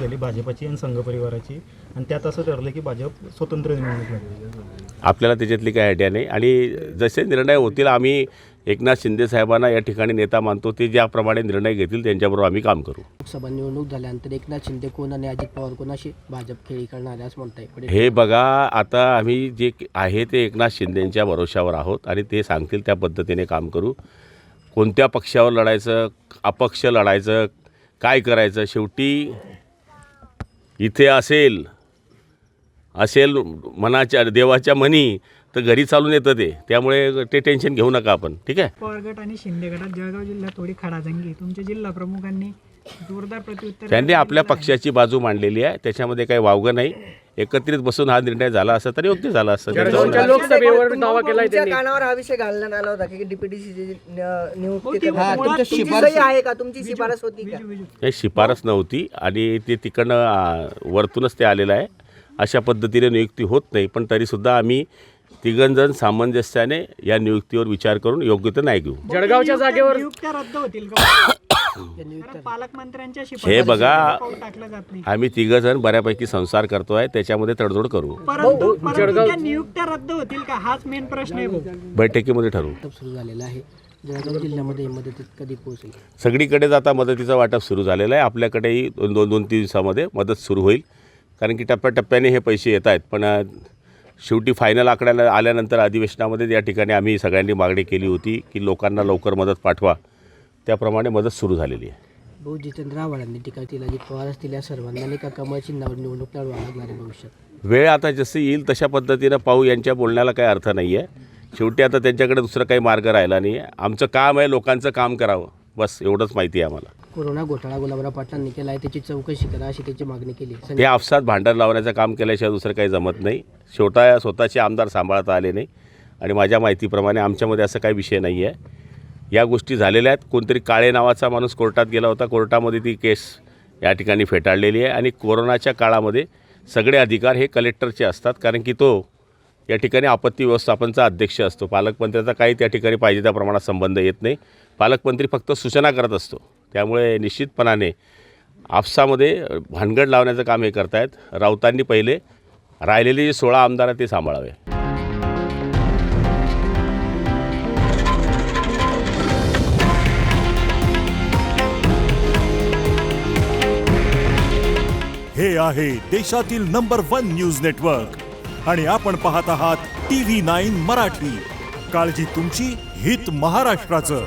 झाली भाजपची आणि संघ परिवाराची आणि त्यात असं ठरलं की भाजप स्वतंत्र निवडणूक लढवेल. आपल्याला त्याच्यातली काही आयडिया नाही आणि जसे निर्णय होतील आम्ही एकनाथ शिंदे साहेबांना या ठिकाणी नेता मानतो. ते ज्याप्रमाणे निर्णय घेतील त्यांच्याबरोबर आम्ही काम करू. लोकसभा निवडणूक झाल्यानंतर एकनाथ शिंदे कोण आणि अजित पवार कोण अशी भाजप खेळी करणार आहे असं म्हणताय. हे बघा, आता आम्ही जे आहे ते एकनाथ शिंदेंच्या भरोशावर आहोत आणि ते सांगतील त्या पद्धतीने काम करू. कोणत्या पक्षावर लढायचं, अपक्ष लढायचं, काय करायचं, शेवटी इथे असेल मनाच्या देवाच्या मनी तर घरी चालून येतं ते. त्यामुळे ते टेन्शन घेऊ नका आपण. ठीक आहे. पवार गट आणि शिंदे गटात जळगाव जिल्ह्यात थोडी खडाजंगी. तुमच्या जिल्हा प्रमुखांनी जोरदार प्रत्युत्तर त्यांनी आपल्या पक्षाची बाजू मांडलेली आहे. त्याच्यामध्ये काही वावगं नाही. एकत्रित बसून हा निर्णय झाला असता तर योग्य झाला असता. लोकसभेवर दावा केलाय त्यांनी. कानावर हा विषय घालण्यात आला होता की डीपीटीसी नियुक्ती तुमची शिफारस आहे का, तुमची शिफारस होती का? काही शिफारस नव्हती आणि ते तिकडनं वरतूनच ते आलेलं आहे. अशा पद्धतीने नियुक्ती होत नाही. पण तरीसुद्धा आम्ही तिघंजण सामंजस्याने या नियुक्तीवर विचार करून योग्य तर नाही घेऊ. जळगावच्या जागेवर नियुक्त्या रद्द होतील का? पालकमंत्र्यांच्या हे शिफारशीवर बघा, पाऊल टाकलं जात नाही. आम्ही तिघंजण बऱ्यापैकी संसार करतोय, त्याच्यामध्ये तडजोड करू. परंतु त्या नियुक्त्या रद्द होतील का हाच मेन प्रश्न आहे भाऊ. बैठकीमध्ये ठरवू. सुरू झालेलं आहे. जळगाव जिल्ह्यामध्ये मदतीत कधी पोहोचेल? सगळीकडेच आता मदतीचं वाटप सुरू झालेलं आहे. आपल्याकडेही दोन 3 दिवसामध्ये मदत सुरू होईल. कारण की टप्प्याटप्प्याने हे पैसे येत आहेत. पण शेवटी फायनल आकड्याला आल्यानंतर अधिवेशनामध्ये या ठिकाणी आम्ही सगळ्यांनी मागणी केली होती की लोकांना लवकर मदत पाठवा. त्याप्रमाणे मदत सुरू झालेली आहे. भाऊ जितेंद्र आव्हाडांनी टीका केली अजित पवार असतील या सर्वांना का कमळ चिन्हावर निवडणूक लढवा लागणार आहे भविष्यात? वेळ आता जसं येईल तशा पद्धतीनं पाहू. यांच्या बोलण्याला काही अर्थ नाही आहे. शेवटी आता त्यांच्याकडे दुसरं काही मार्ग राहिला नाही आहे. आमचं काम आहे लोकांचं काम करावं, बस एवढंच माहिती आहे आम्हाला. कोरोना घोटाळा गुलाबराव पाटलांनी केला आहे, त्याची चौकशी करा अशी त्याची मागणी केली. ते आपसात भांडण लावण्याचं काम केल्याशिवाय दुसरं काही जमत नाही. स्वतःचे आमदार सांभाळता आले नाही आणि माझ्या माहितीप्रमाणे आमच्यामध्ये असं काही विषय नाही आहे. या गोष्टी झालेल्या आहेत. कोणतरी काळे नावाचा माणूस कोर्टात गेला होता. कोर्टामध्ये ती केस या ठिकाणी फेटाळलेली आहे आणि कोरोनाच्या काळामध्ये सगळे अधिकार हे कलेक्टरचे असतात. कारण की तो या ठिकाणी आपत्ती व्यवस्थापनचा अध्यक्ष असतो. पालकमंत्र्याचा काही त्या ठिकाणी पाहिजे त्या प्रमाणात संबंध येत नाही. पालकमंत्री फक्त सूचना करत असतो. त्यामुळे निश्चितपणाने आपसामध्ये भानगड लावण्याचं काम हे करतायत. राऊतांनी पहिले राहिलेले जे 16 आमदार आहेत ते सांभाळावे. हे आहे देशातील नंबर 1 न्यूज नेटवर्क आणि आपण पाहत आहात TV9 मराठी. काळजी तुमची, हित महाराष्ट्राचं.